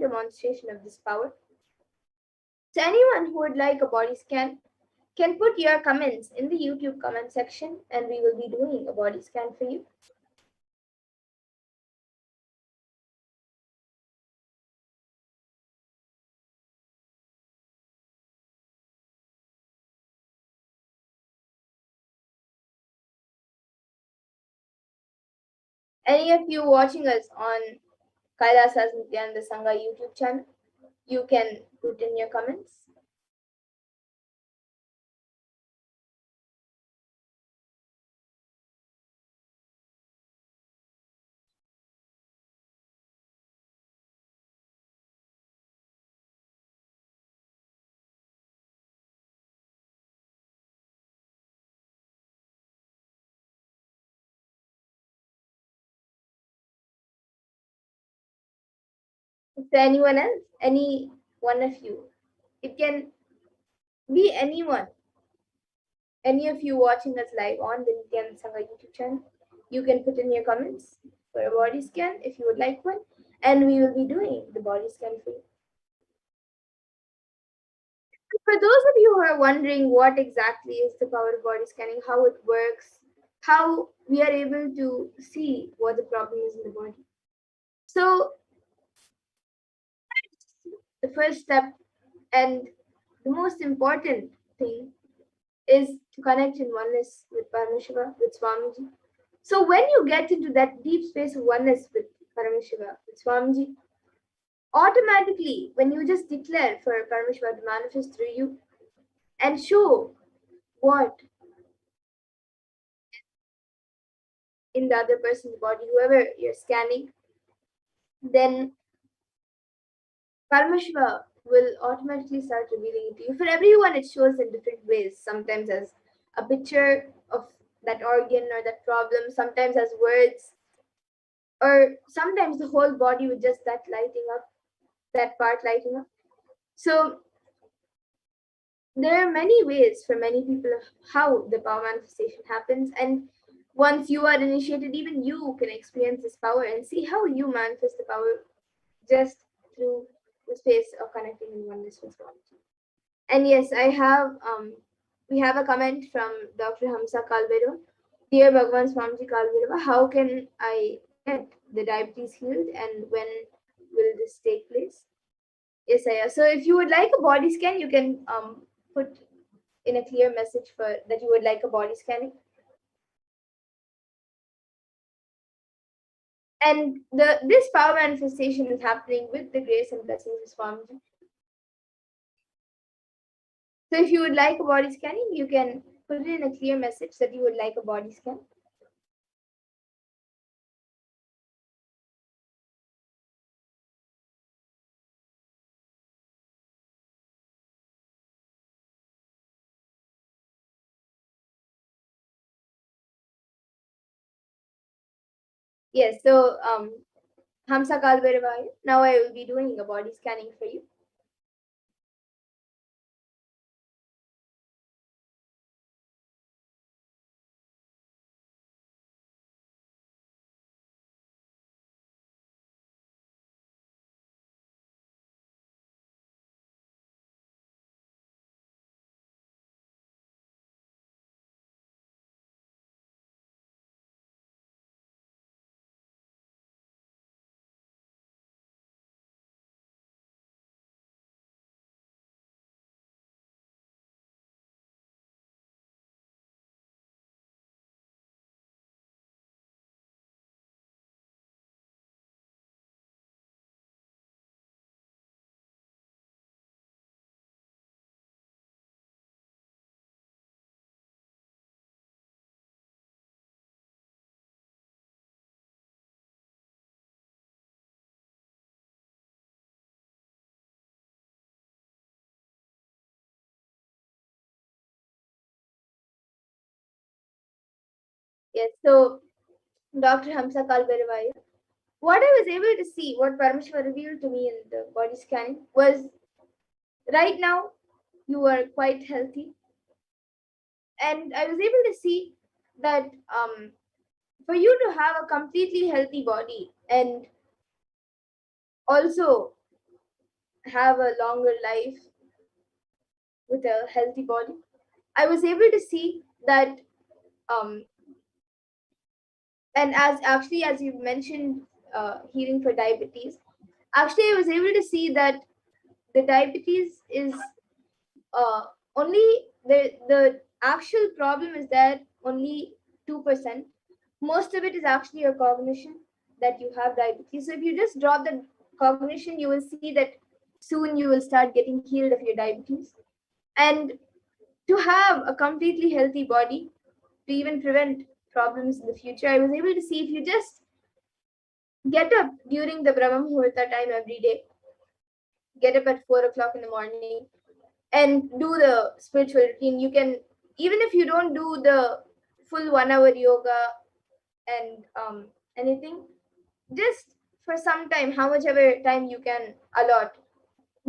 demonstration of this power. So anyone who would like a body scan can put your comments in the YouTube comment section, and we will be doing a body scan for you. Any of you watching us on Kailasa's Nithyananda Sangha YouTube channel, you can put in your comments. Is there anyone else? Any one of you? It can be anyone. Any of you watching us live on the Nithyananda Sangha YouTube channel, you can put in your comments for a body scan if you would like one, and we will be doing the body scan for you. For those of you who are wondering what exactly is the power of body scanning, how it works, how we are able to see what the problem is in the body. So the first step and the most important thing is to connect in oneness with Paramashiva, with Swamiji. So when you get into that deep space of oneness with Paramashiva, with Swamiji, automatically when you just declare for Paramashiva to manifest through you and show what in the other person's body, whoever you're scanning, then Paramashiva will automatically start revealing it to you. For everyone, it shows in different ways. Sometimes as a picture of that organ or that problem, sometimes as words, or sometimes the whole body with just that lighting up, that part lighting up. So there are many ways for many people of how the power manifestation happens. And once you are initiated, even you can experience this power and see how you manifest the power just through the space of connecting in oneness with God. And yes, we have a comment from Dr. Mahakalabhairava. Dear Bhagavan Swamiji Kalbhairava, how can I get the diabetes healed and when will this take place? Yes, Aya. So if you would like a body scan, you can put in a clear message for that you would like a body scanning. And this power manifestation is happening with the grace and blessings of Swamiji. So if you would like a body scanning, you can put it in a clear message that you would like a body scan. Yes, so Hamsa Kalbhairava, now I will be doing a body scanning for you. Yes, so Dr. Hamsa Kalbhairava, what I was able to see, what Paramashiva revealed to me in the body scanning was right now you are quite healthy. And I was able to see that for you to have a completely healthy body and also have a longer life with a healthy body. I was able to see that, um, and as you mentioned, healing for diabetes. Actually, I was able to see that the diabetes is only the actual problem is that only 2%. Most of it is actually your cognition that you have diabetes. So if you just drop the cognition, you will see that soon you will start getting healed of your diabetes. And to have a completely healthy body, to even prevent problems in the future, I was able to see if you just get up during the Brahma Muhurta time every day, get up at 4 o'clock in the morning, and do the spiritual routine. You can, even if you don't do the full 1 hour yoga and anything, just for some time, how much ever time you can allot,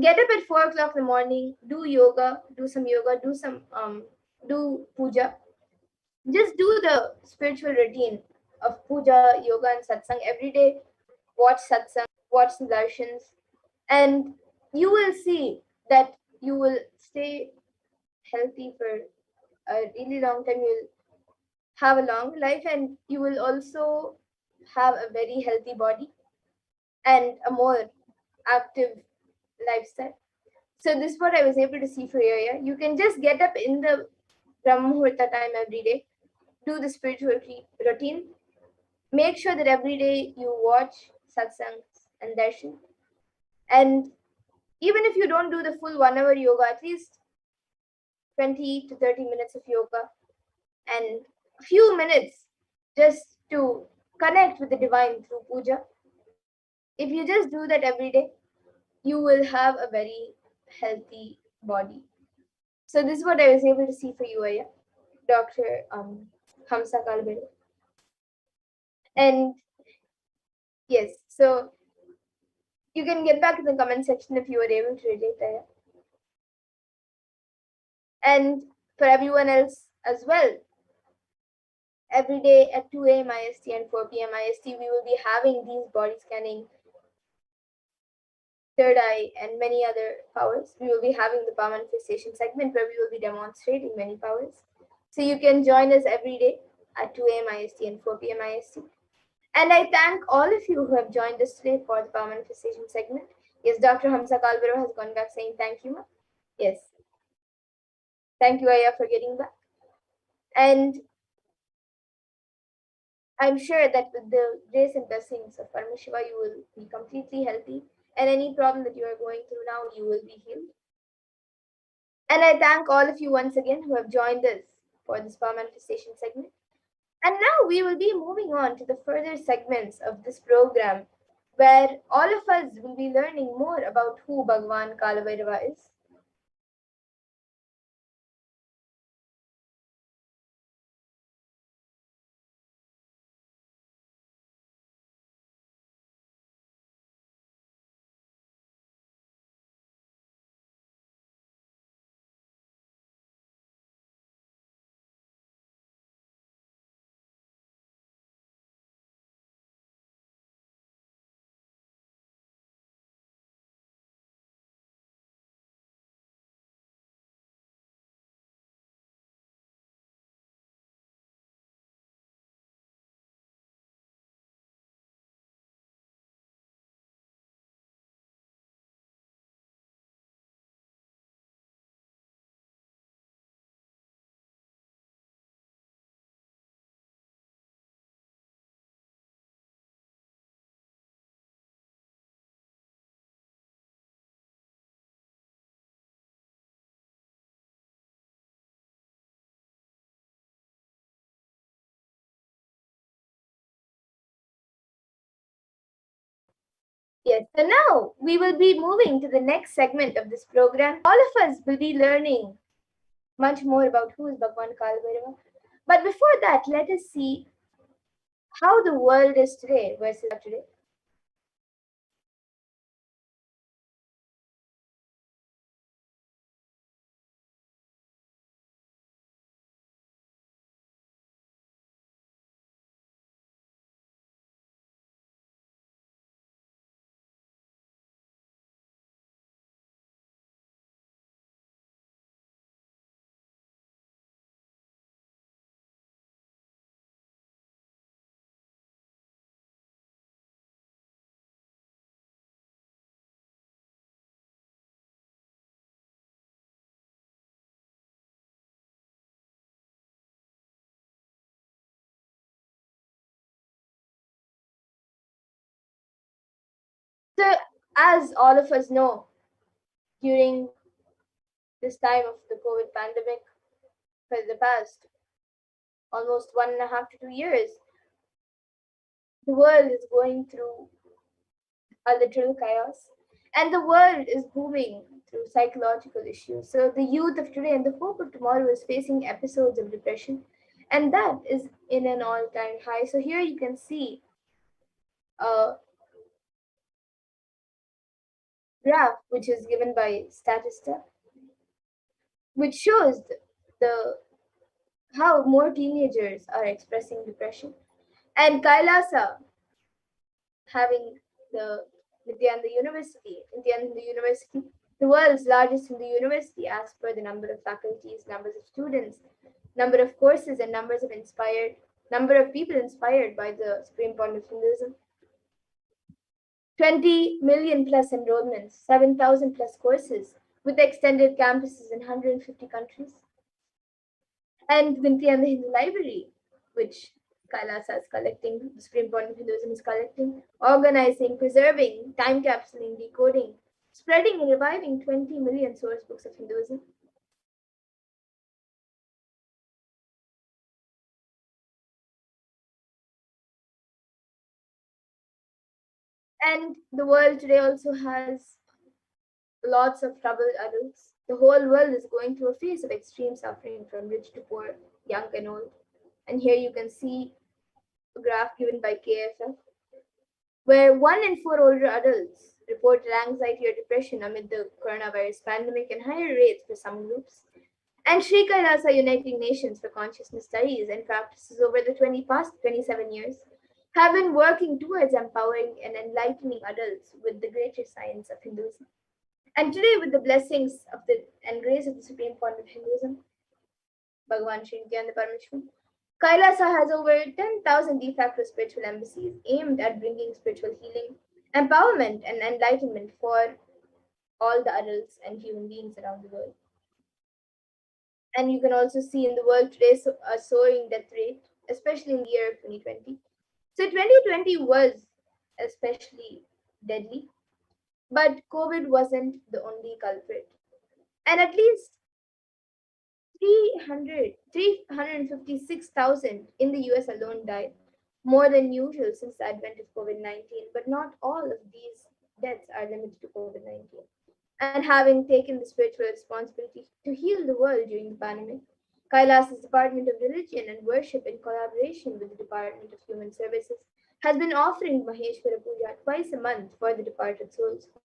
get up at 4 o'clock in the morning, do yoga, do some yoga, do puja, just do the spiritual routine of puja, yoga, and satsang every day. Watch satsang, watch the darshans, and you will see that you will stay healthy for a really long time. You'll have a long life, and you will also have a very healthy body and a more active lifestyle. So this is what I was able to see for you. Yeah, you can just get up in the Brahma Muhurta time every day, do the spiritual routine. Make sure that every day you watch satsangs and darshan. And even if you don't do the full 1 hour yoga, at least 20 to 30 minutes of yoga and a few minutes just to connect with the divine through puja. If you just do that every day, you will have a very healthy body. So this is what I was able to see for you, Aya, Dr. Hamsa Kalbere. And yes, so you can get back in the comment section if you were able to relate, Aya. And for everyone else as well, every day at 2 a.m. IST and 4 p.m. IST, we will be having these body scanning, third eye, and many other powers. We will be having the power manifestation segment where we will be demonstrating many powers. So you can join us every day at 2 a.m. IST and 4 p.m. IST. And I thank all of you who have joined us today for the power manifestation segment. Yes, Dr. Hamsa Kalbero has gone back saying thank you, ma. Yes. Thank you, Aya, for getting back. And I'm sure that with the grace and blessings of Paramashiva, you will be completely healthy. And any problem that you are going through now, you will be healed. And I thank all of you once again who have joined us for this power manifestation segment. And now we will be moving on to the further segments of this program, where all of us will be learning more about who Bhagwan Kalabhairava is. Yes, so now we will be moving to the next segment of this program. All of us will be learning much more about who is Bhagwan Kalabhairava. But before that, let us see how the world is today versus today. So, as all of us know, during this time of the COVID pandemic, for the past almost 1.5 to 2 years, the world is going through a literal chaos, and the world is booming through psychological issues. So, the youth of today and the hope of tomorrow is facing episodes of depression, and that is in an all time high. So, here you can see a graph which is given by Statista, which shows the how more teenagers are expressing depression. And Kailasa having the Nithyananda University, the world's largest Hindu university as per the number of faculties, numbers of students, number of courses, and number of people inspired by the supreme point of Hinduism. 20 million plus enrollments, 7,000 plus courses, with extended campuses in 150 countries. And Vinti and the Hindu Library, which Kailasa is collecting, the Supreme Point of Hinduism is collecting, organizing, preserving, time capsuling, decoding, spreading and reviving 20 million source books of Hinduism. And the world today also has lots of troubled adults. The whole world is going through a phase of extreme suffering from rich to poor, young and old. And here you can see a graph given by KFF, where 1 in 4 older adults reported anxiety or depression amid the coronavirus pandemic and higher rates for some groups. And Sri Kailasa Uniting Nations for Consciousness Studies and Practices over the past 27 years have been working towards empowering and enlightening adults with the greater science of Hinduism. And today, with the blessings of the and grace of the Supreme Point of Hinduism, Bhagavan Sri Nithyananda Paramashivam, Kailasa has over 10,000 de facto spiritual embassies aimed at bringing spiritual healing, empowerment, and enlightenment for all the adults and human beings around the world. And you can also see in the world today a soaring death rate, especially in the year of 2020. So 2020 was especially deadly, but COVID wasn't the only culprit. And at least 356,000 in the US alone died, more than usual since the advent of COVID 19. But not all of these deaths are limited to COVID 19. And having taken the spiritual responsibility to heal the world during the pandemic, Kailas's Department of Religion and Worship, in collaboration with the Department of Human Services, has been offering Maheshwara Puja twice a month for the departed souls who have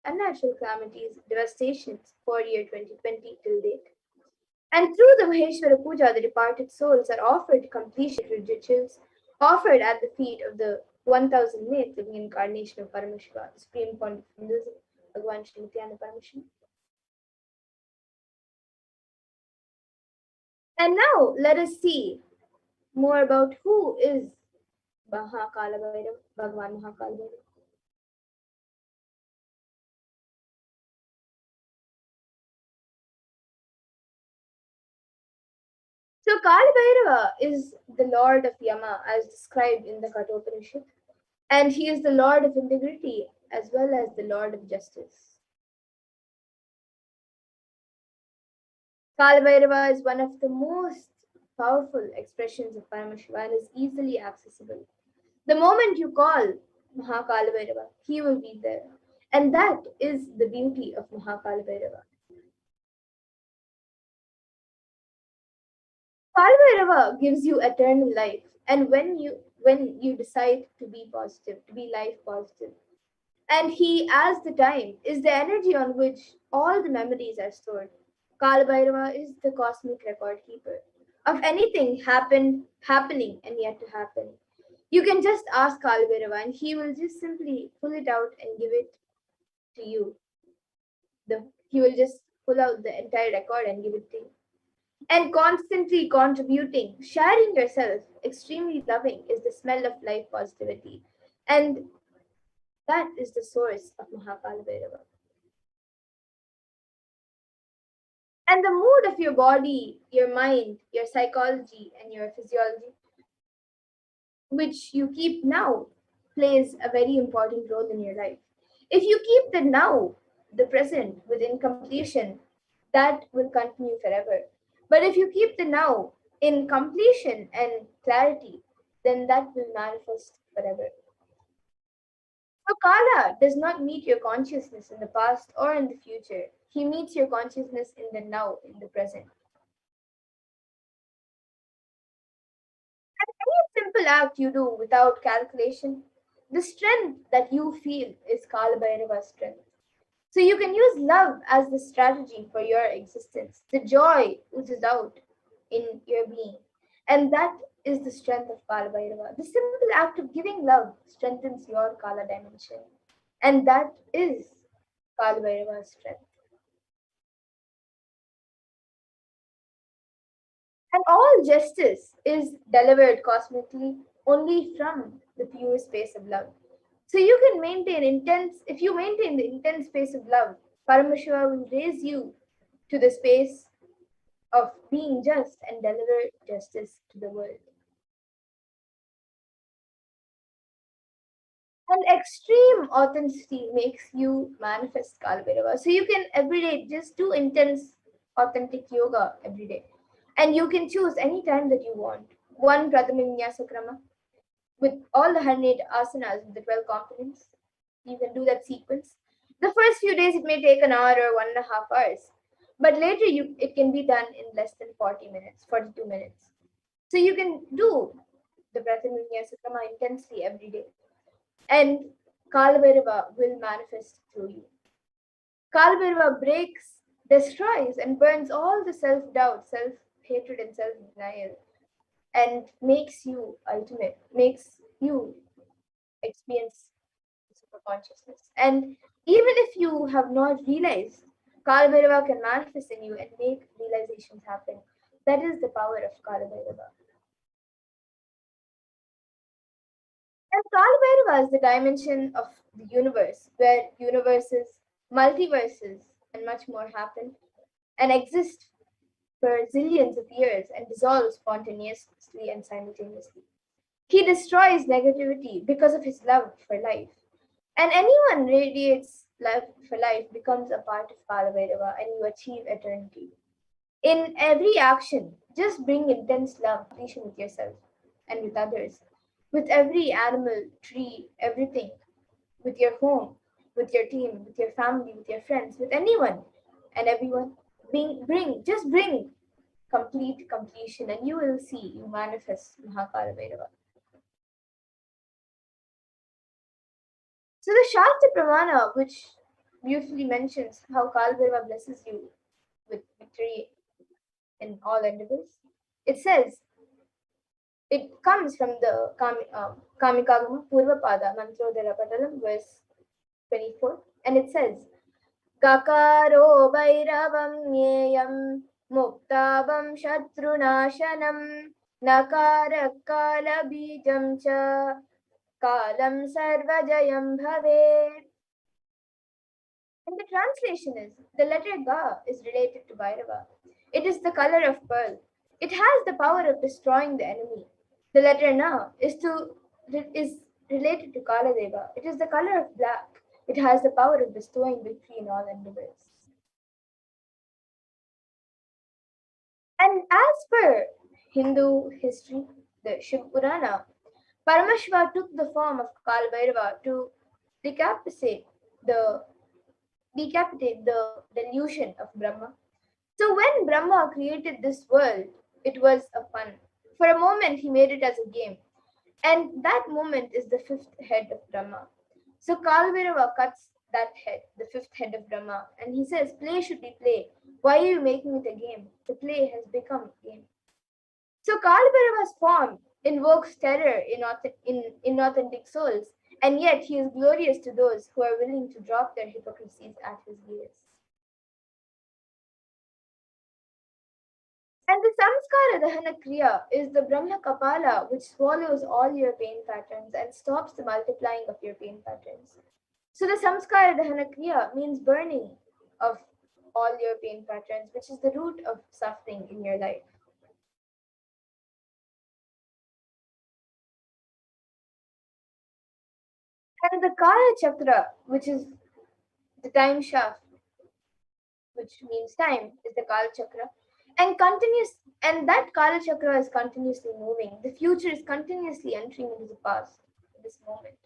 survived unnatural calamities, devastations for year 2020 till date. And through the Maheshwara Puja, the departed souls are offered completion rituals offered at the feet of the 1008th living incarnation of Paramashiva, the supreme point of Hinduism, Bhagavan Sri Nithyananda Paramashivam. And now let us see more about who is Mahakalabhairava, Bhagavan Mahakalabhairava. So Kalabhairava is the lord of Yama as described in the Kathopanishad, and he is the lord of integrity as well as the lord of justice. Kalabhairava is one of the most powerful expressions of Paramashiva and is easily accessible. The moment you call Mahakalabhairava, he will be there. And that is the beauty of Mahakalabhairava. Kalabhairava gives you eternal life. And when you decide to be positive, to be life positive, and he, as the time, is the energy on which all the memories are stored. Kalabhairava is the cosmic record keeper of anything happening, and yet to happen. You can just ask Kalabhairava, and he will just simply pull it out and give it to you. He will just pull out the entire record and give it to you. And constantly contributing, sharing yourself, extremely loving, is the smell of life positivity. And that is the source of Mahakalabhairava. And the mood of your body, your mind, your psychology, and your physiology, which you keep now, plays a very important role in your life. If you keep the now, the present, with incompletion, that will continue forever. But if you keep the now in completion and clarity, then that will manifest forever. So Kala does not meet your consciousness in the past or in the future. He meets your consciousness in the now, in the present. Any simple act you do without calculation, the strength that you feel is Kalabhairava's strength. So you can use love as the strategy for your existence. The joy oozes out in your being. And that is the strength of Kalabhairava. The simple act of giving love strengthens your Kala dimension. And that is Kalabhairava's strength. And all justice is delivered cosmically only from the pure space of love. So you can maintain intense, if you maintain the intense space of love, Paramashiva will raise you to the space of being just and deliver justice to the world. And extreme authenticity makes you manifest Kalabhairava. So you can every day just do intense, authentic yoga every day. And you can choose any time that you want. One Pratama Vinyasa Krama with all the 108 asanas with the 12 components. You can do that sequence. The first few days it may take an hour or 1.5 hours. But later it can be done in less than 40 minutes, 42 minutes. So you can do the Pratama Vinyasa Krama intensely every day. And Kalabhairava will manifest through you. Kalabhairava breaks, destroys, and burns all the self doubt, self hatred, and self denial, and makes you ultimate, makes you experience super consciousness. And even if you have not realized, Kalabhairava can manifest in you and make realizations happen. That is the power of Kalabhairava. And Kalabhairava is the dimension of the universe, where universes, multiverses, and much more happen and exist for zillions of years and dissolve spontaneously and simultaneously. He destroys negativity because of his love for life. And anyone radiates love for life becomes a part of Kalabhairava and you achieve eternity. In every action, just bring intense love, completion with yourself and with others, with every animal, tree, everything, with your home, with your team, with your family, with your friends, with anyone and everyone. Just bring complete completion, and you will see you manifest Mahakalabhairava. So the Shastra Pramana, which beautifully mentions how Kalbhairava blesses you with victory in all endeavors, it says, it comes from the Kamikagama Purvapada Mantrodhara Patalam, verse 24, and it says, Gakaro Bhairavam Nyeyam Muktavam Shatrunashanam Nakara Kala Bijam Cha Kalam Sarvajayam Bhave. And the translation is the letter Ga is related to Bhairava. It is the color of pearl. It has the power of destroying the enemy. The letter Na is related to Kaladeva. It is the color of black. It has the power of bestowing victory in all endeavors. And as per Hindu history, the Shiv Purana, Paramashiva took the form of Kalbhairava to decapitate the delusion of Brahma. So when Brahma created this world, it was a fun. For a moment, he made it as a game. And that moment is the fifth head of Brahma. So Kalbhairava cuts that head, the fifth head of Brahma, and he says, play should be play. Why are you making it a game? The play has become a game. So Kalbhairava's form invokes terror in inauthentic souls, and yet he is glorious to those who are willing to drop their hypocrisies at his gaze. And the samskara dahana kriya is the Brahma Kapala, which swallows all your pain patterns and stops the multiplying of your pain patterns. So the samskara dahana kriya means burning of all your pain patterns, which is the root of suffering in your life. And the Kala Chakra, which is the time shaft, which means time, is the Kala Chakra. And that Kala Chakra is continuously moving. The future is continuously entering into the past, this moment.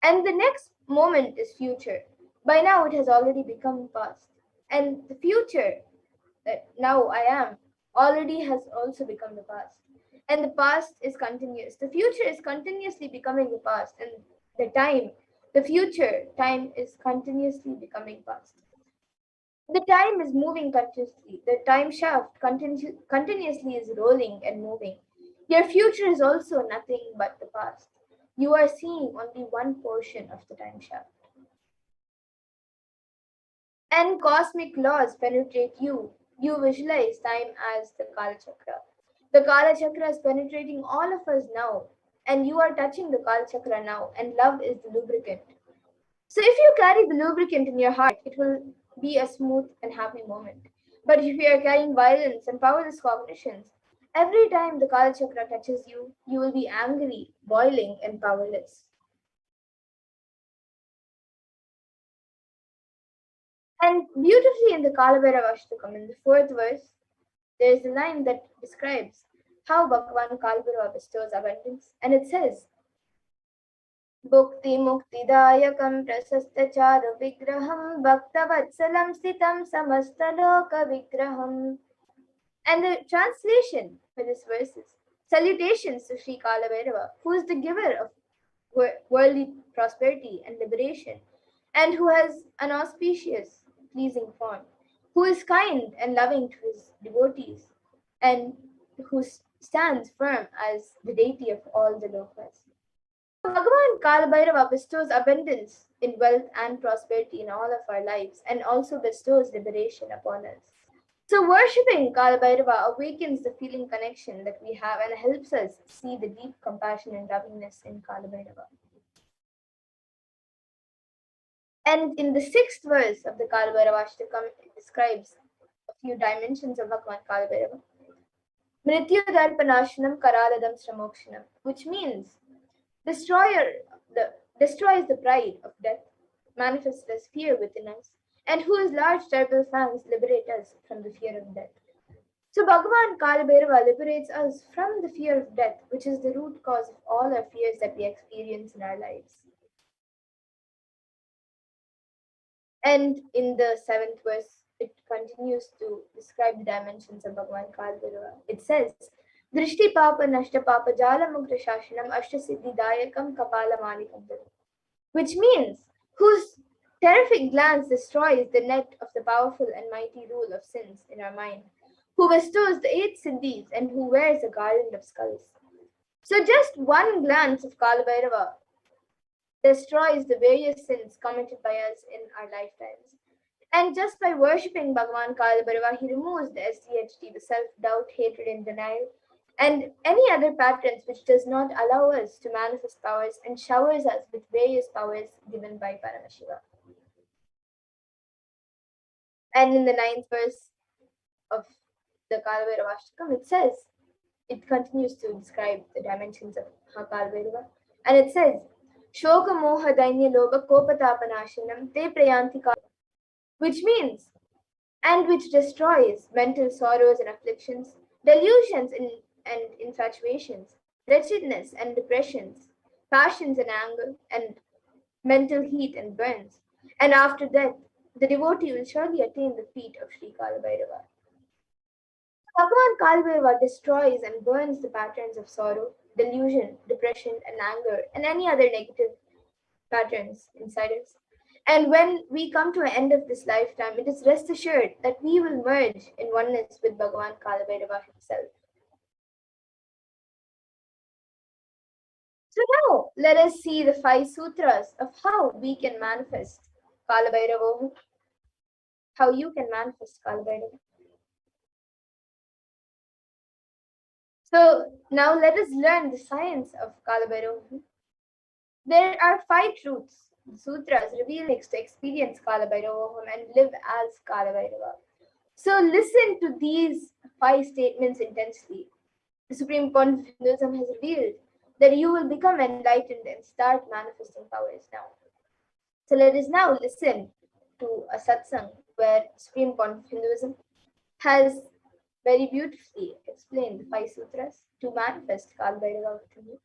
And the next moment is future. By now it has already become past. And the future that now I am already has also become the past. And the past is continuous. The future is continuously becoming the past. And the future time is continuously becoming past. The time is moving continuously. The time shaft continuously is rolling and moving. Your future is also nothing but the past. You are seeing only one portion of the time shaft. And cosmic laws penetrate you. You visualize time as the Kala Chakra. The Kala Chakra is penetrating all of us now, and you are touching the Kala Chakra now, and love is the lubricant. So if you carry the lubricant in your heart, it will be a smooth and happy moment. But if you are carrying violence and powerless cognitions, every time the Kala Chakra touches you, you will be angry, boiling, and powerless. And beautifully in the Kalabhairava Ashtakam, in the fourth verse, there is a line that describes how Bhagavan Kalabhairava bestows abundance. And it says, Bhukti Muktidayakam Prasastachara Vigraham Bhaktavatsalam Stitam Samastaloka Vigraham. And the translation for this verse is salutations to Sri Kalabhairava, who is the giver of worldly prosperity and liberation, and who has an auspicious, pleasing form, who is kind and loving to his devotees, and who stands firm as the deity of all the lokas. Bhagavan Kalabhairava bestows abundance in wealth and prosperity in all of our lives, and also bestows liberation upon us. So worshipping Kalabhairava awakens the feeling connection that we have and helps us see the deep compassion and lovingness in Kalabhairava. And in the sixth verse of the Kalabhairava Ashtakam, it describes a few dimensions of Bhagavan Kalabhairava. Mrityu-darpanashanam karaladam sramokshanam, which means destroys the pride of death, manifests as fear within us, and whose large terrible fangs liberate us from the fear of death. So Bhagavan Kalabhairava liberates us from the fear of death, which is the root cause of all our fears that we experience in our lives. And in the seventh verse, it continues to describe the dimensions of Bhagavan Kalabhairava. It says, Drishti Papa Nashta Papa Jala Mukta Shashanam Ashta Siddhi Dayakam Kapala Manikam, which means whose terrific glance destroys the net of the powerful and mighty rule of sins in our mind, who bestows the 8 siddhis and who wears a garland of skulls. So just one glance of Kalabhairava destroys the various sins committed by us in our lifetimes. And just by worshipping Bhagavan Kalabhairava, he removes the SDHD, the self-doubt, hatred, and denial, and any other patterns which does not allow us to manifest powers and showers us with various powers given by Paramashiva. And in the 9th verse of the Kalabhairava Ashtakam, it continues to describe the dimensions of Mahakalabhairava, and it says, Shoka Moha Dainya Loba Kopatapanashanam Te Prayanti, which means, and which destroys mental sorrows and afflictions, delusions and infatuations, wretchedness and depressions, passions and anger, and mental heat and burns. And after death, the devotee will surely attain the feet of Sri Kalabhairava. Bhagavan Kalabhairava destroys and burns the patterns of sorrow, delusion, depression, and anger, and any other negative patterns inside us. And when we come to an end of this lifetime, it is rest assured that we will merge in oneness with Bhagavan Kalabhairava himself. So now let us see the 5 sutras of how we can manifest Kalabhairavoham, how you can manifest Kalabhairava. So now let us learn the science of Kalabhairavoham. There are 5 truths. The sutras reveal to experience Kalabhairavoham and live as Kalabhairava. So listen to these 5 statements intensely. The Supreme Pontiff of Hinduism has revealed that you will become enlightened and start manifesting powers now. So let us now listen to a satsang where Supreme Court of Hinduism has very beautifully explained the five sutras to manifest Kalabhairava within you.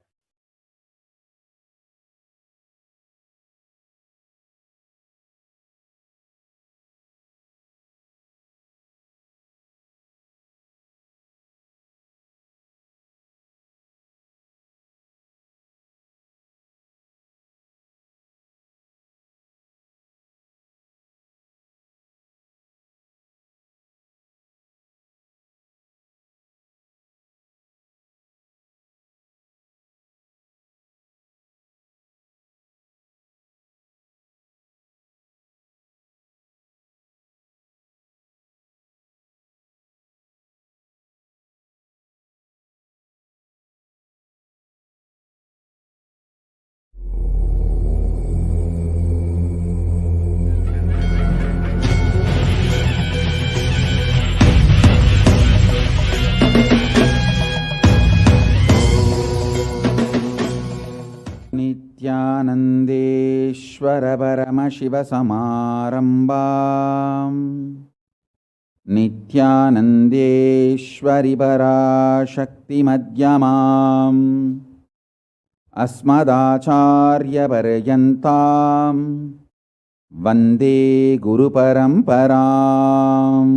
नित्यानन्देश्वर परमशिवसमारम्भाम् नित्यानन्देश्वरि पराशक्तिमध्यमाम् अस्मदाचार्यपर्यन्ताम् वन्दे गुरुपरम्पराम्.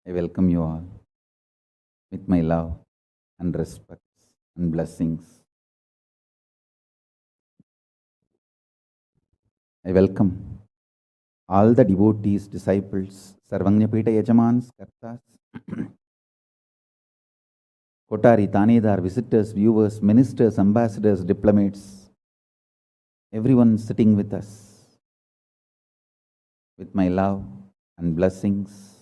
I welcome you all with my love and respect and blessings. I welcome all the devotees, disciples, Sarvanyapita Yajamans, Kartas, Kotari, Tanedar, visitors, viewers, ministers, ambassadors, diplomats, everyone sitting with us with my love and blessings.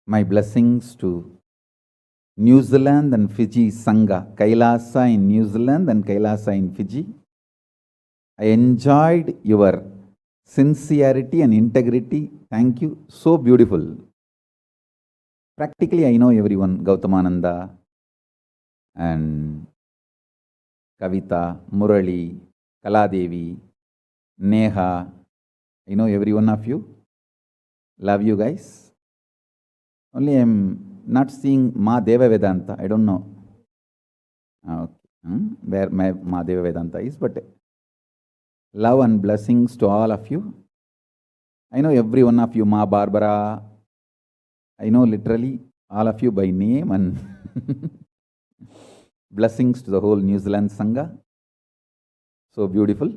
My blessings to New Zealand and Fiji Sangha, Kailasa in New Zealand and Kailasa in Fiji. I enjoyed your sincerity and integrity. Thank you. So beautiful. Practically, I know everyone. Gautamananda and Kavita, Murali, Kaladevi, Neha. I know every one of you. Love you guys. Only I'm not seeing Ma Deva Vedanta. I don't know where my Ma Deva Vedanta is, but love and blessings to all of you. I know every one of you, Ma Barbara. I know literally all of you by name, and blessings to the whole New Zealand Sangha. So beautiful.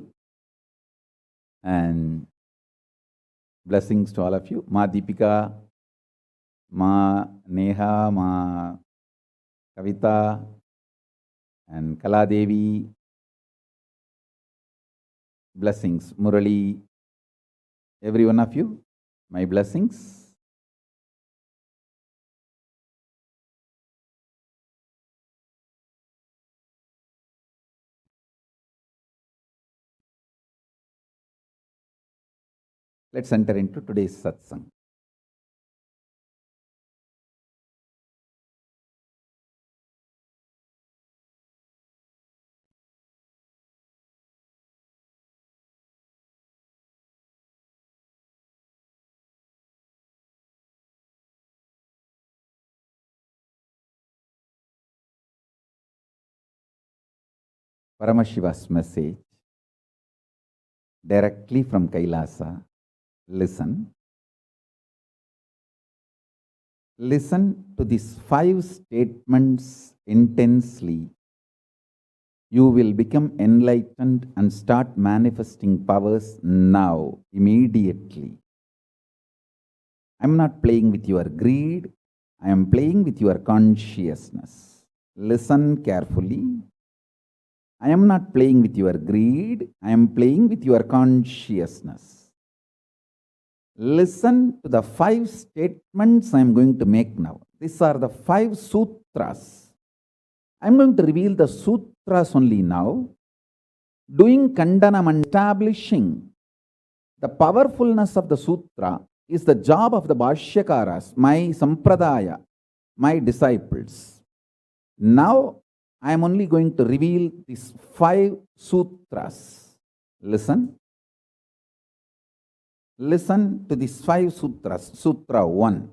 And blessings to all of you. Ma Deepika, Ma Neha, Ma Kavita, and Kaladevi. Blessings. Murali, every one of you, my blessings. Let's enter into today's satsang. Paramashiva's message directly from Kailasa. Listen. Listen to these 5 statements intensely. You will become enlightened and start manifesting powers now, immediately. I'm not playing with your greed. I am playing with your consciousness. Listen carefully. I am not playing with your greed, I am playing with your consciousness. Listen to the 5 statements I am going to make now. These are the 5 sutras. I am going to reveal the sutras only now, doing kandanam and establishing the powerfulness of the sutra is the job of the Bhashyakaras, my sampradaya, my disciples. Now, I am only going to reveal these 5 sutras. Listen. Listen to these 5 sutras. Sutra 1.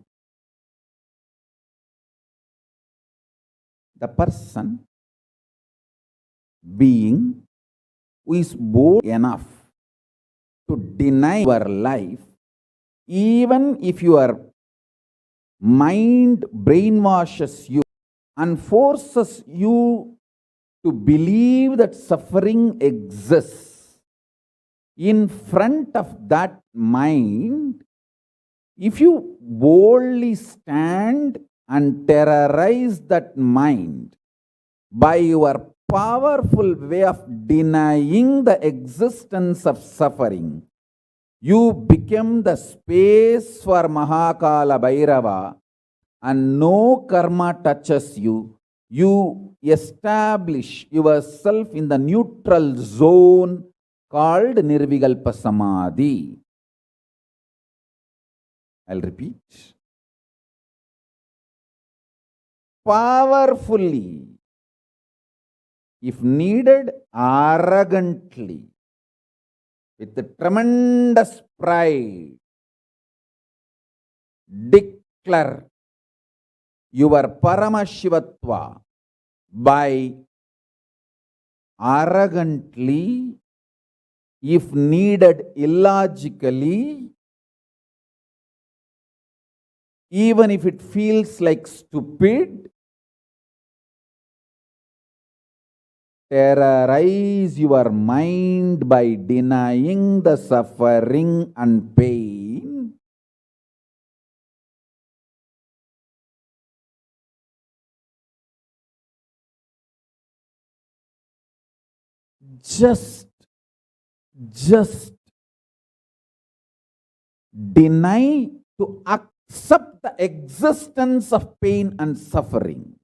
The person, being, who is bold enough to deny your life, even if your mind brainwashes you and forces you to believe that suffering exists, in front of that mind, if you boldly stand and terrorize that mind by your powerful way of denying the existence of suffering, you become the space for Mahakalabhairava, and no karma touches you. You establish yourself in the neutral zone called Bhavasamadhi. I'll repeat. Powerfully, if needed, arrogantly, with tremendous pride, declare your Paramashivatva by arrogantly, if needed, illogically, even if it feels like stupid, terrorize your mind by denying the suffering and pain. Just deny to accept the existence of pain and suffering.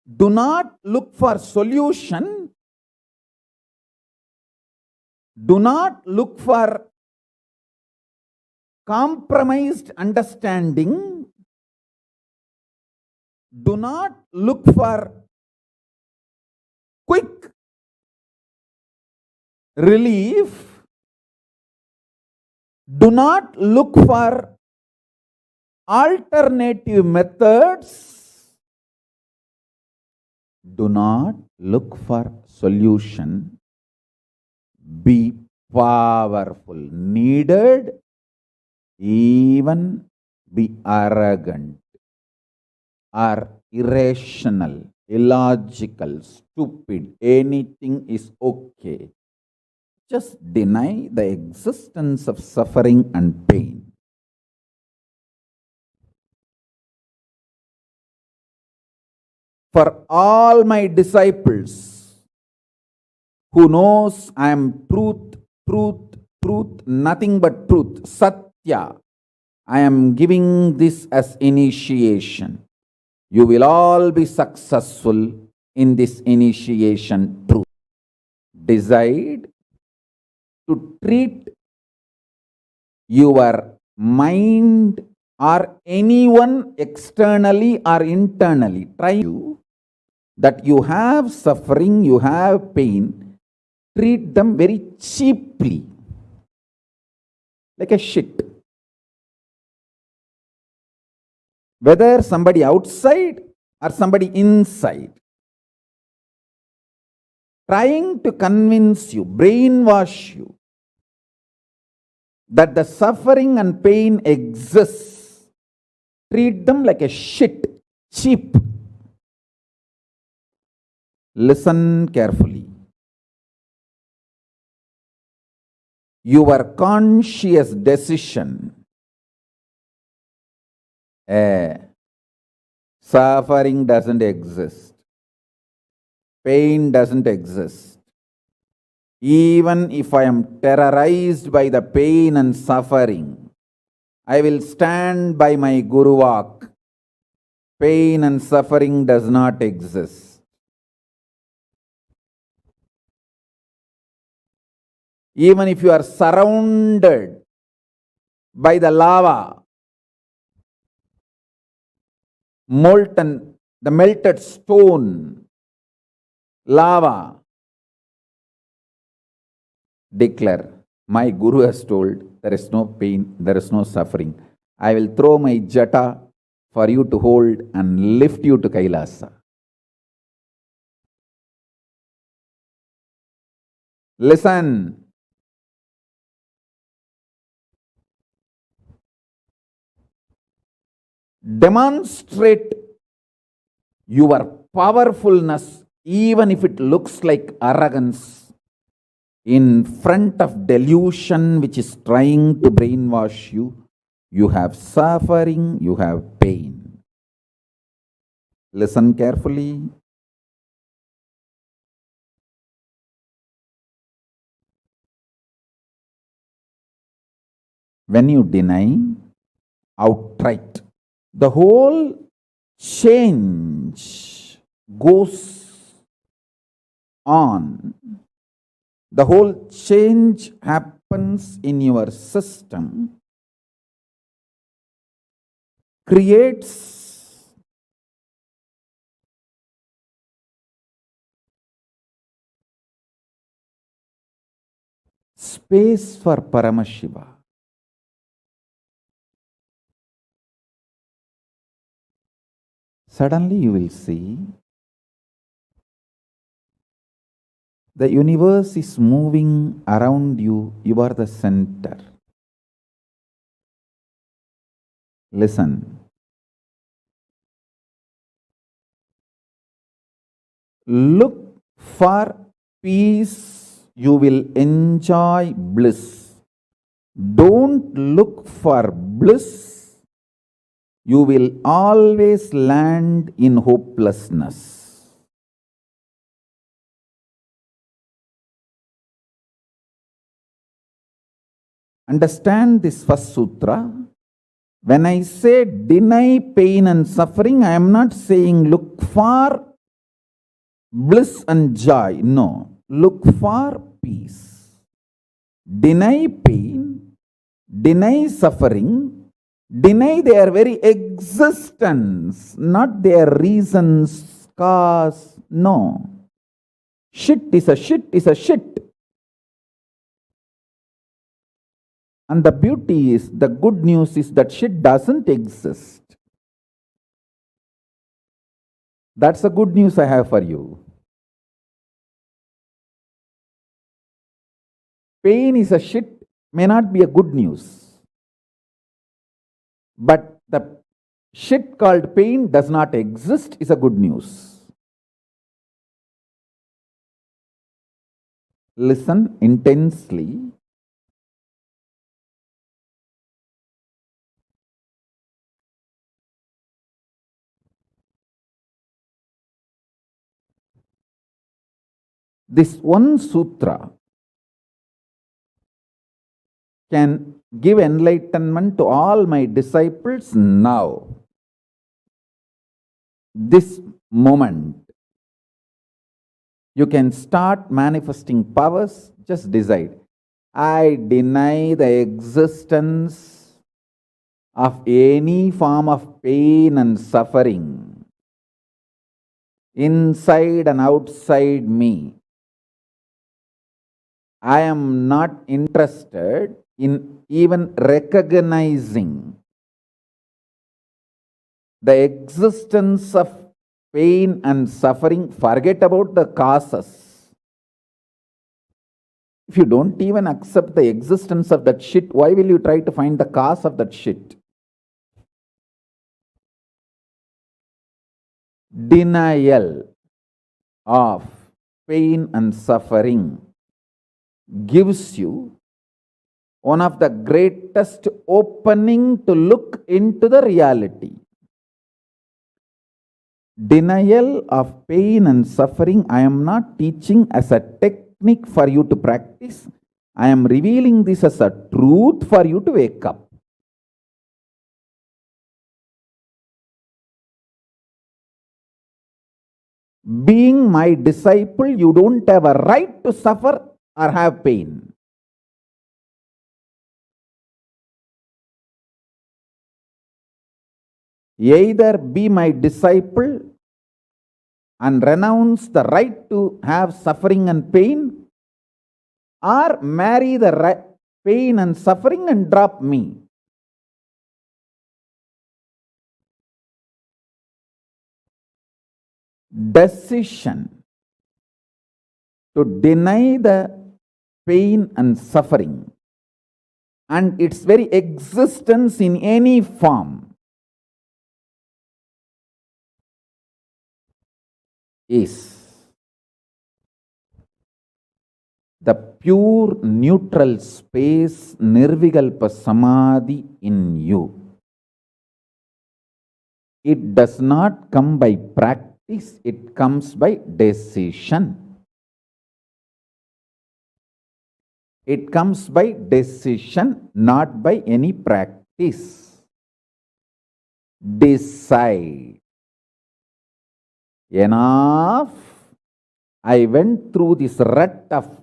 Do not look for solution. Do not look for compromised understanding. Do not look for quick relief. Do not look for alternative methods. Do not look for solution. Be powerful. Needed, even be arrogant or irrational, illogical, stupid. Anything is okay. Just deny the existence of suffering and pain. For all my disciples who knows I am truth, nothing but truth, Satya, I am giving this as initiation. You will all be successful in this initiation truth. Decide to treat your mind or anyone externally or internally. Try to that you have suffering, you have pain, treat them very cheaply, like a shit. Whether somebody outside or somebody inside, trying to convince you, brainwash you, that the suffering and pain exists, treat them like a shit, cheap. Listen carefully. your conscious decision, suffering doesn't exist, pain doesn't exist. Even if I am terrorized by the pain and suffering, I will stand by my Guru Vak. Pain and suffering does not exist. Even if you are surrounded by the lava, molten, the melted stone, lava, declare, my Guru has told, there is no pain, there is no suffering. I will throw my jata for you to hold and lift you to Kailasa. Listen. Demonstrate your powerfulness, even if it looks like arrogance, in front of delusion which is trying to brainwash you. You have suffering, you have pain. Listen carefully. When you deny outright, the whole change goes on. The whole change happens in your system, creates space for Paramashiva. Suddenly you will see the universe is moving around you. You are the center. Listen. Look for peace, you will enjoy bliss. Don't look for bliss, you will always land in hopelessness. Understand this first sutra. When I say deny pain and suffering, I am not saying look for bliss and joy. No. Look for peace. Deny pain, deny suffering, deny their very existence, not their reasons, cause. No. Shit is a shit is a shit. And the beauty is, the good news is that shit doesn't exist. That's the good news I have for you. Pain is a shit may not be a good news. But the shit called pain does not exist is a good news. Listen intensely. This one sutra can give enlightenment to all my disciples now. This moment. You can start manifesting powers. Just decide. I deny the existence of any form of pain and suffering inside and outside me. I am not interested in even recognizing the existence of pain and suffering. Forget about the causes. If you don't even accept the existence of that shit, why will you try to find the cause of that shit? Denial of pain and suffering gives you one of the greatest opening to look into the reality. Denial of pain and suffering, I am not teaching as a technique for you to practice. I am revealing this as a truth for you to wake up. Being my disciple, you don't have a right to suffer or have pain. Either be my disciple and renounce the right to have suffering and pain, or marry the pain and suffering and drop me. Decision to deny the pain and suffering and its very existence in any form is the pure neutral space Nirvikalpa Samadhi in you. It does not come by practice, it comes by decision. It comes by decision, not by any practice. Decide. Enough. I went through this rut of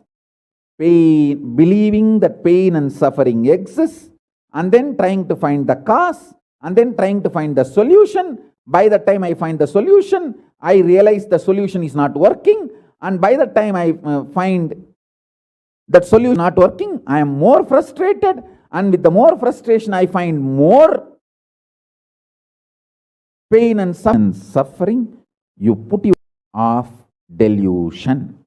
pain, believing that pain and suffering exists, and then trying to find the cause, and then trying to find the solution. By the time I find the solution, I realize the solution is not working, and by the time I find that solution not working, I am more frustrated, and with the more frustration I find more pain and suffering. You put you off delusion.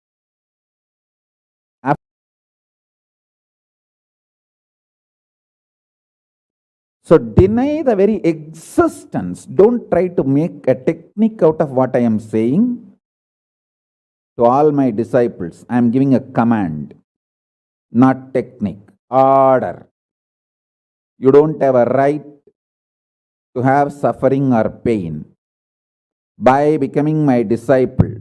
So deny the very existence. Don't try to make a technique out of what I am saying. To all my disciples, I am giving a command, not technique, order. You don't have a right to have suffering or pain. By becoming my disciple,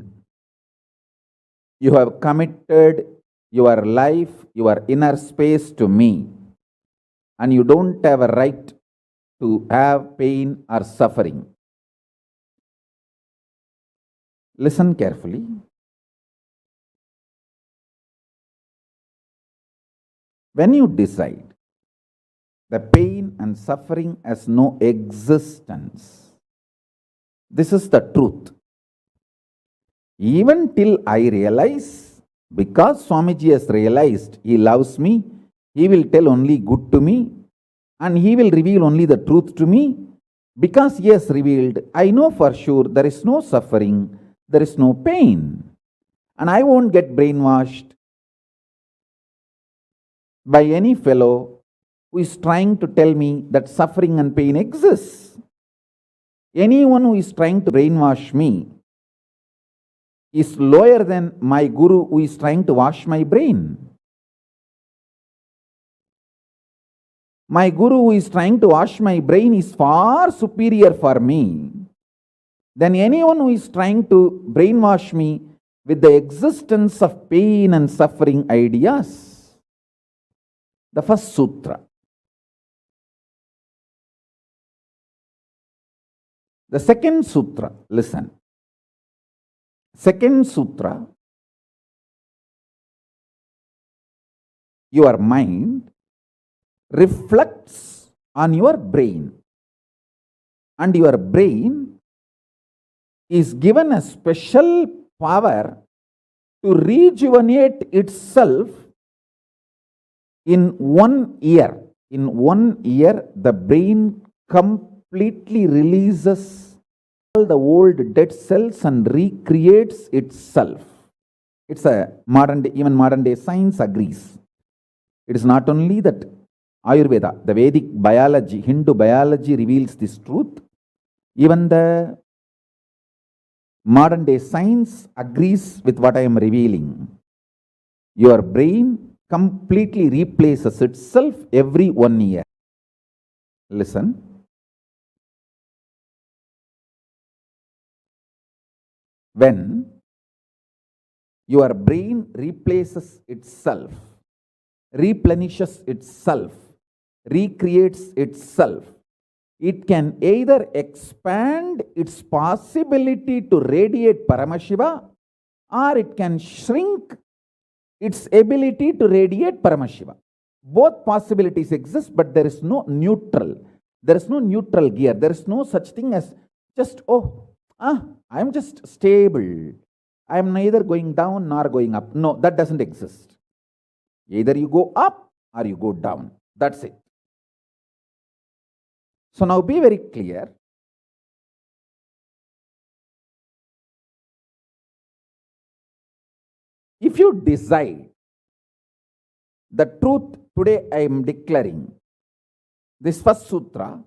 you have committed your life, your inner space to me, and you don't have a right to have pain or suffering. Listen carefully. When you decide the pain and suffering has no existence, this is the truth. Even till I realize, because Swamiji has realized he loves me, he will tell only good to me, and he will reveal only the truth to me. Because he has revealed, I know for sure there is no suffering, there is no pain, and I won't get brainwashed by any fellow who is trying to tell me that suffering and pain exists. Anyone who is trying to brainwash me is lower than my guru who is trying to wash my brain. My guru who is trying to wash my brain is far superior for me than anyone who is trying to brainwash me with the existence of pain and suffering ideas. The first sutra. The second sutra, listen. Second sutra, your mind reflects on your brain, and your brain is given a special power to rejuvenate itself in 1 year. In 1 year, the brain completely releases all the old dead cells and recreates itself. It's a even modern day science agrees. It is not only that Ayurveda, the Vedic biology, Hindu biology reveals this truth. Even the modern day science agrees with what I am revealing. Your brain completely replaces itself every 1 year. Listen. When your brain replaces itself, replenishes itself, recreates itself, it can either expand its possibility to radiate Paramashiva, or it can shrink its ability to radiate Paramashiva. Both possibilities exist, but there is no neutral. There is no neutral gear. There is no such thing as just, I am just stable. I am neither going down nor going up. No, that doesn't exist. Either you go up or you go down. That's it. So now be very clear. If you decide the truth today, I am declaring this first sutra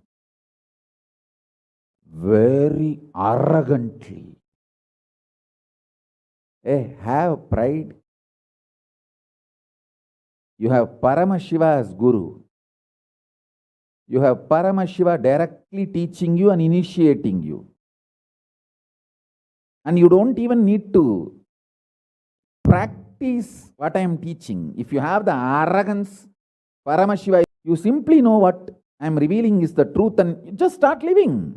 very arrogantly. Have pride. You have Paramashiva as Guru. You have Paramashiva directly teaching you and initiating you. And you don't even need to practice what I am teaching. If you have the arrogance, Paramashiva, you simply know what I am revealing is the truth and you just start living.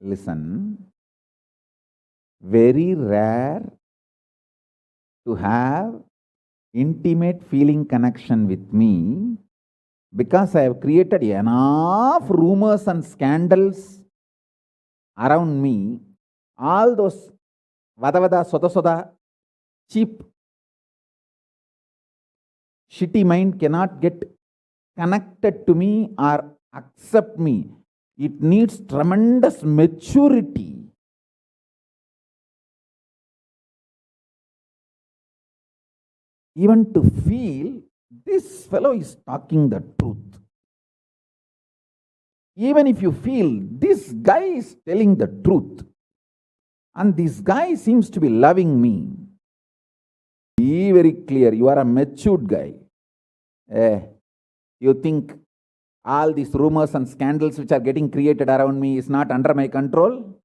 Listen, very rare to have intimate feeling connection with me because I have created enough rumors and scandals around me. All those vada soda soda, cheap, shitty mind cannot get connected to me or accept me. It needs tremendous maturity. Even to feel this fellow is talking the truth. Even if you feel this guy is telling the truth and this guy seems to be loving me, be very clear, you are a matured guy. You think all these rumors and scandals which are getting created around me is not under my control?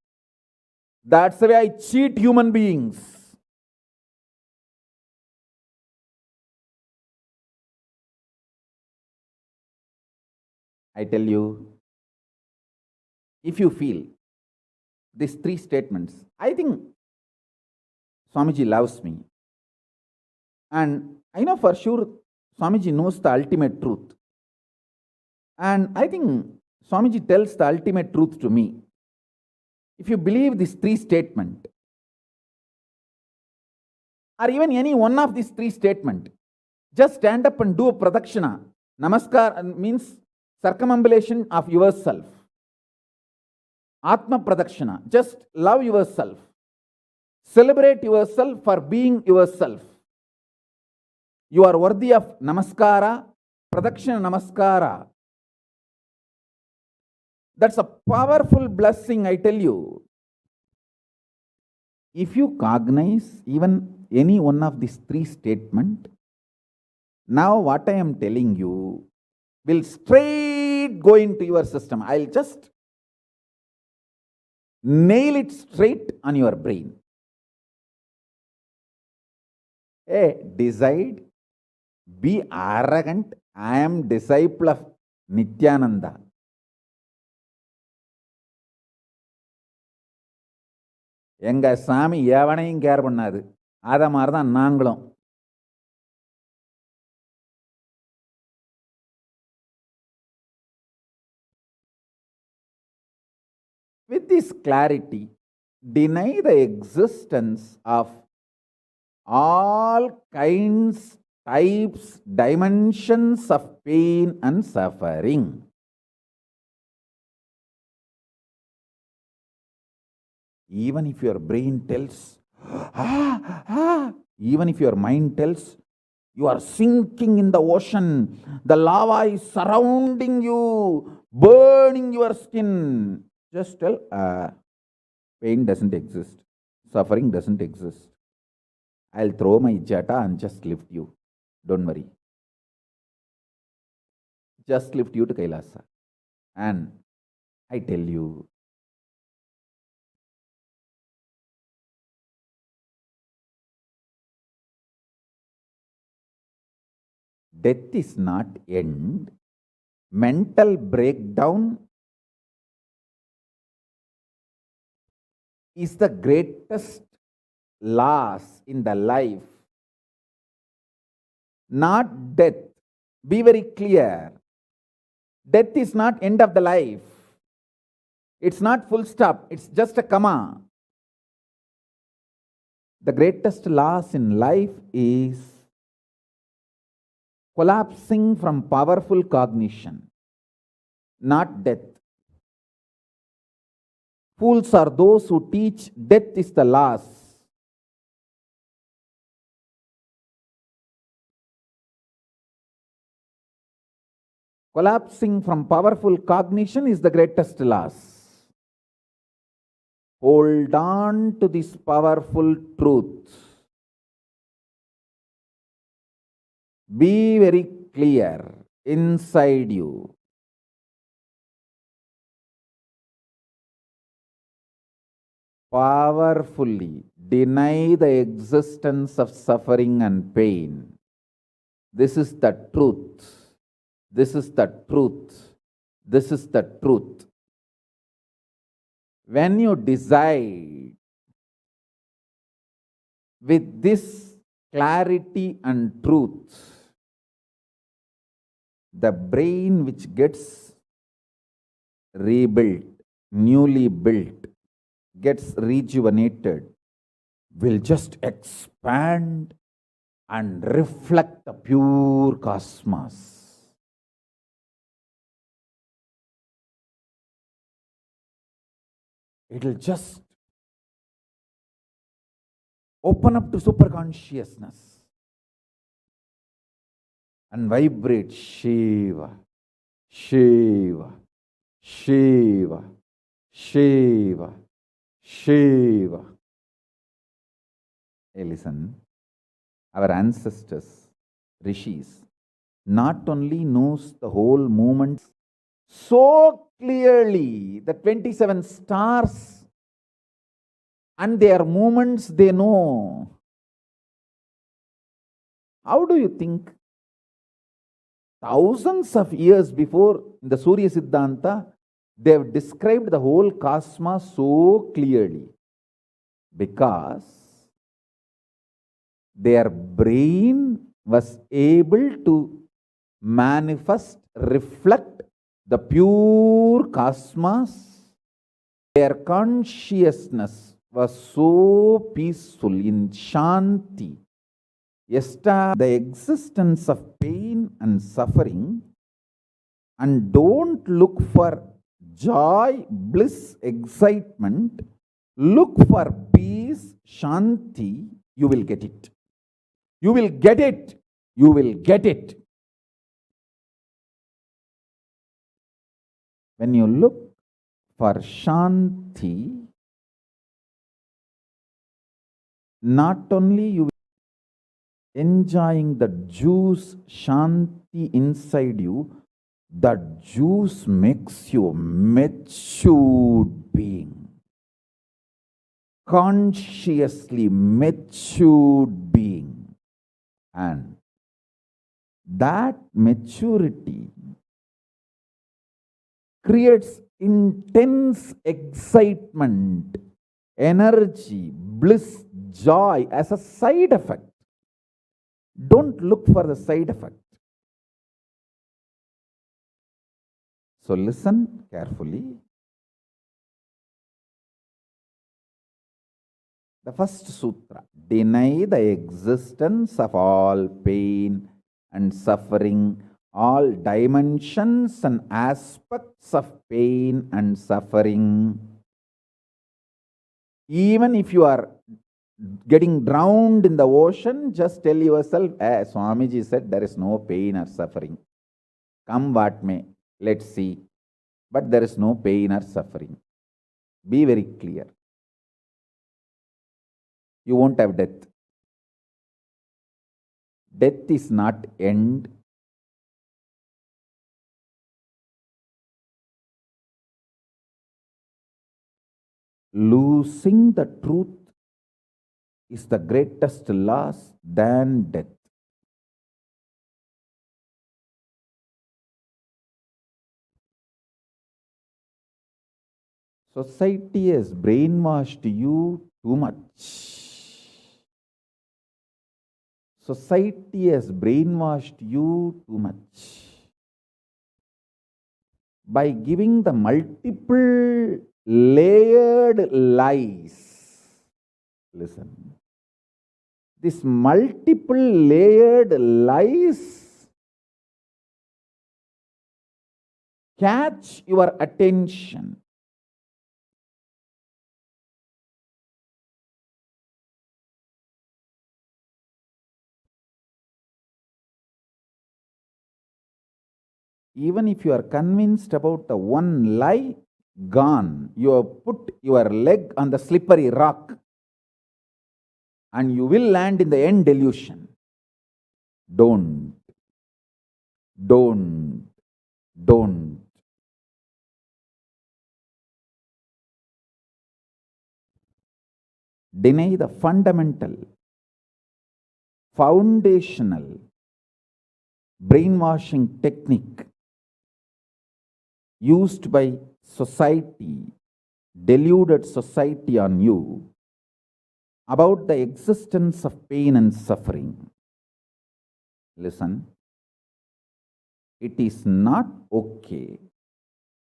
That's the way I cheat human beings. I tell you, if you feel these three statements, I think Swamiji loves me. And I know for sure Swamiji knows the ultimate truth. And I think Swamiji tells the ultimate truth to me. If you believe these three statements, or even any one of these three statements, just stand up and do a pradakshina. Namaskar means circumambulation of yourself. Atma pradakshina. Just love yourself. Celebrate yourself for being yourself. You are worthy of namaskara, pradakshina namaskara. That's a powerful blessing, I tell you. If you cognize even any one of these three statements, now what I am telling you will straight go into your system. I'll just nail it straight on your brain. Decide, be arrogant. I am disciple of Nithyananda. எங்க சாமி எவனையும் care பண்ணாது. அத மாதிரி தான் நாங்களும். With this clarity, deny the existence of all kinds, types, dimensions of pain and suffering. Even if your brain tells, even if your mind tells, you are sinking in the ocean, the lava is surrounding you, burning your skin. Just tell, pain doesn't exist, suffering doesn't exist. I'll throw my jata and just lift you. Don't worry. Just lift you to Kailasa. And I tell you, death is not end. Mental breakdown is the greatest loss in the life. Not death. Be very clear. Death is not end of the life. It's not full stop. It's just a comma. The greatest loss in life is collapsing from powerful cognition, not death. Fools are those who teach death is the loss. Collapsing from powerful cognition is the greatest loss. Hold on to this powerful truth. Be very clear inside you. Powerfully deny the existence of suffering and pain. This is the truth. This is the truth. This is the truth. When you decide with this clarity and truth, the brain which gets rebuilt, newly built, gets rejuvenated, will just expand and reflect the pure cosmos. It will just open up to superconsciousness and vibrate Shiva, Shiva, Shiva, Shiva, Shiva. Hey, listen, our ancestors, rishis, not only knows the whole movement so clearly, the 27 stars and their movements they know. How do you think? Thousands of years before in the Surya Siddhanta, they have described the whole cosmos so clearly because their brain was able to manifest, reflect the pure cosmos. Their consciousness was so peaceful in Shanti. The existence of pain and suffering, and don't look for joy, bliss, excitement. Look for peace, Shanti. You will get it. You will get it. You will get it. When you look for Shanti, not only you will enjoying the juice Shanti inside you, that juice makes you a matured being. Consciously matured being. And that maturity creates intense excitement, energy, bliss, joy as a side effect. Don't look for the side effect. So listen carefully. The first sutra, deny the existence of all pain and suffering, all dimensions and aspects of pain and suffering. Even if you are getting drowned in the ocean, just tell yourself, Swamiji said there is no pain or suffering. Come what may, let's see. But there is no pain or suffering. Be very clear. You won't have death. Death is not end. Losing the truth is the greatest loss than death. Society has brainwashed you too much. Society has brainwashed you too much by giving the multiple layered lies. Listen. This multiple layered lies catch your attention. Even if you are convinced about the one lie, gone. You have put your leg on the slippery rock and you will land in the end delusion. Don't. Deny the fundamental, foundational brainwashing technique used by society, deluded society on you about the existence of pain and suffering. Listen, it is not okay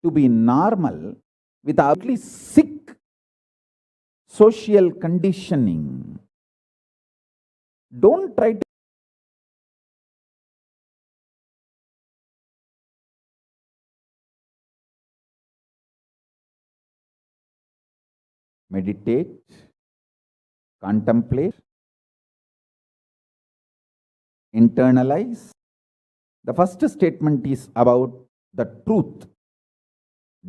to be normal without sick social conditioning. Don't try to meditate, contemplate, internalize. The first statement is about the truth.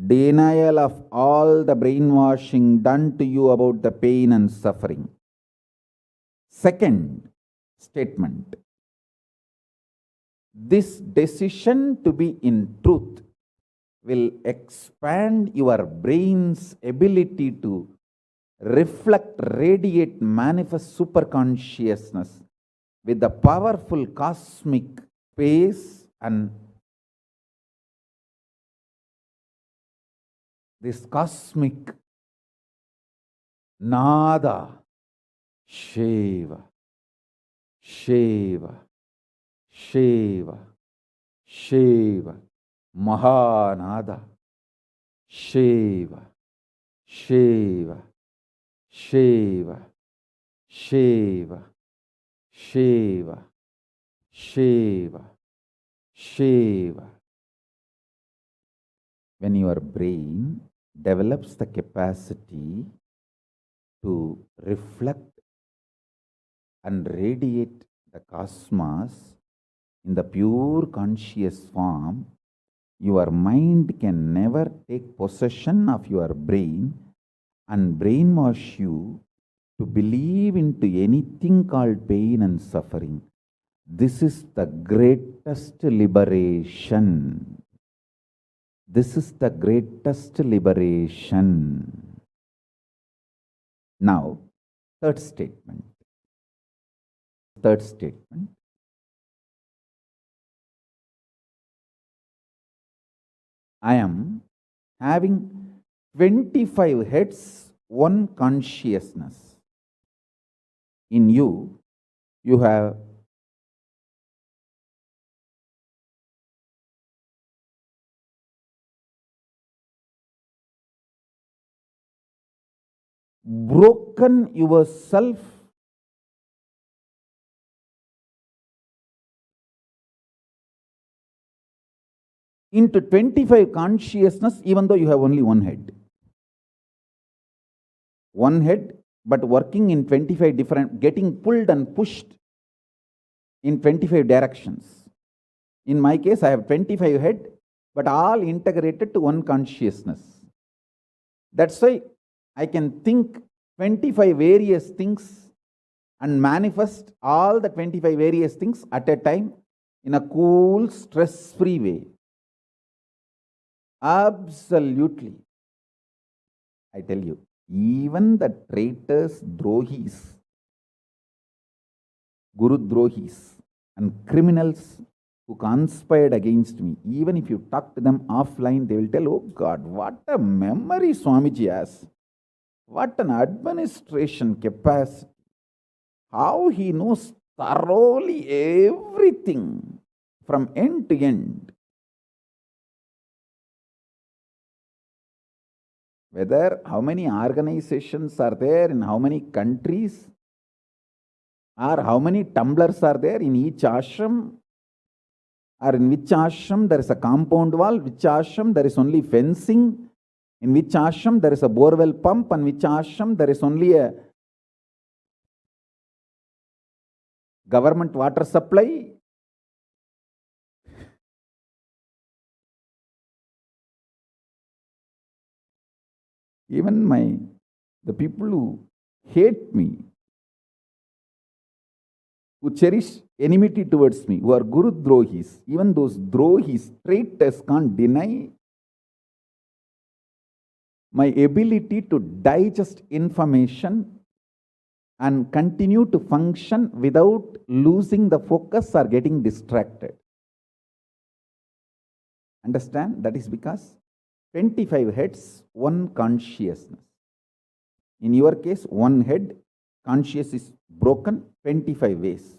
Denial of all the brainwashing done to you about the pain and suffering. Second statement. This decision to be in truth will expand your brain's ability to reflect, radiate, manifest superconsciousness with the powerful cosmic space and this cosmic nada, Shiva, Shiva, Shiva, Shiva, Mahanada, Shiva, Shiva, Shiva, Shiva, Shiva, Shiva, Shiva. When your brain develops the capacity to reflect and radiate the cosmos in the pure conscious form, your mind can never take possession of your brain and brainwash you to believe into anything called pain and suffering. This is the greatest liberation. This is the greatest liberation. Now, third statement. I am having 25 heads, one consciousness. In you, you have broken yourself into 25 consciousness, even though you have only one head. One head, but working in 25 different, getting pulled and pushed in 25 directions. In my case, I have 25 head, but all integrated to one consciousness. That's why I can think 25 various things and manifest all the 25 various things at a time in a cool, stress-free way. Absolutely. I tell you, even the traitors, drohis, guru drohis, and criminals who conspired against me, even if you talk to them offline, they will tell, oh God, what a memory Swamiji has. What an administration capacity. How he knows thoroughly everything from end to end. Whether how many organizations are there in how many countries, or how many tumblers are there in each ashram, or in which ashram there is a compound wall, which ashram there is only fencing, in which ashram there is a borewell pump, and which ashram there is only a government water supply. Even the people who hate me, who cherish enmity towards me, who are Guru Drohis, even those Drohis, traitors, can't deny my ability to digest information and continue to function without losing the focus or getting distracted. Understand? That is because 25 heads, one consciousness. In your case, one head, conscious is broken 25 ways.